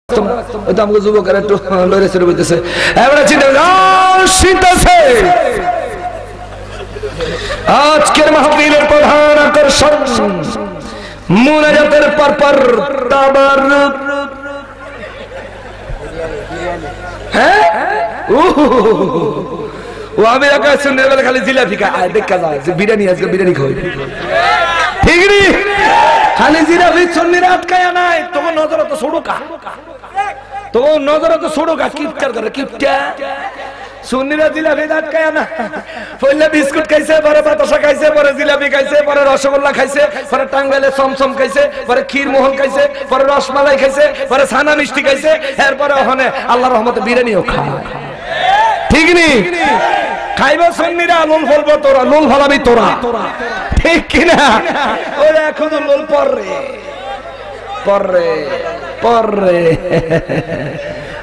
আমাকে যুবকের একটু লড়ে চড়ে বলতেছে এবারে চিন্তা আজকের মাহফিলের প্রধান আকর্ষণ মুনাজাতের পরপর তাবারুক। হ্যাঁ ও আমি একা শুনে বলে খালি জিলাপি খায় দেখা যায় যে বিরিয়ানি আজকে বিরিয়ানি খাই ঠিক নি খালি জিলাপি সুন্নিরা আটকায় নাই তোমার নজর তো ছোড়ো কা তোমার নজর তো ছোড়ো কা কিপটার করে কিপটা সুন্নিরা জিলাপি আটকায় না পয়লা বিস্কুট খাইছে পরে বাতাসা খাইছে পরে জিলাপি খাইছে পরে রসগোল্লা খাইছে পরে টাঙ্গাইলে চমচম খাইছে পরে ক্ষীর মোহন খাইছে পরে রসমালাই খাইছে পরে ছানা মিষ্টি খাইছে এরপরে ওখানে আল্লাহর রহমতে বিরিয়ানিও খায় ঠিক নি খাইবা সুন্নিরা লোল ফলবো তোরা লোল ফলাবি তোরা ঠিক কিনা ওরা এখনো লোল পরে পরে পরে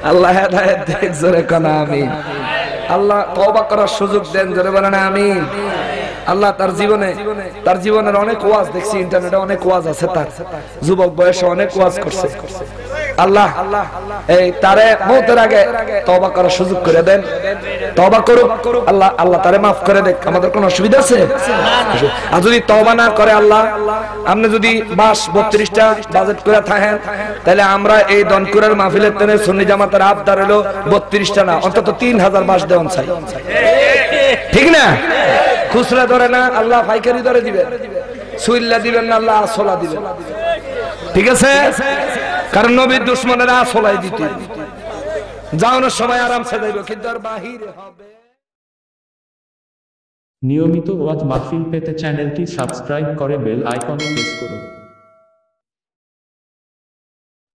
আল্লাহ হেদায়েত দেখ জোরে কোন আমিন। আল্লাহ তওবা করার সুযোগ দেন জোরে বলেন আমিন। আল্লাহ তার জীবনের অনেক ওয়াজ দেখছি ইন্টারনেটে অনেক ওয়াজ আছে তার যুবক বয়সে অনেক ওয়াজ করছে আল্লাহ এই তারে মওতের আগে তওবা করার সুযোগ করে দেন তওবা করুক আল্লাহ আল্লাহ তারে maaf করে দেখ আমাদের কোনো অসুবিধা আছে আর যদি তওবা না করে আল্লাহ আপনি যদি বাস 32টা বাজেট করে থাকেন তাহলে আমরা এই দনকুরের মাহফিলের তেনে সুন্নি জামাতের আবদার হলো 32টা না অন্তত 3000 বাস দেওয়ান চাই ঠিক না খুচরা ধরে না আল্লাহ পাইকারি ধরে দিবেন সুইল্লা দিবেন না আল্লাহ আসলা দিবেন ঠিক আছে কারণ নবীর দুশমনেরা আসলাই দিতে যাওয়ানোর সময় আরামসে যাইব কিন্তু আর বাহিরে হবে। নিয়মিত ওয়াজ মাহফিল পেতে চ্যানেলটি সাবস্ক্রাইব করে বেল আইকনে প্রেস করুন।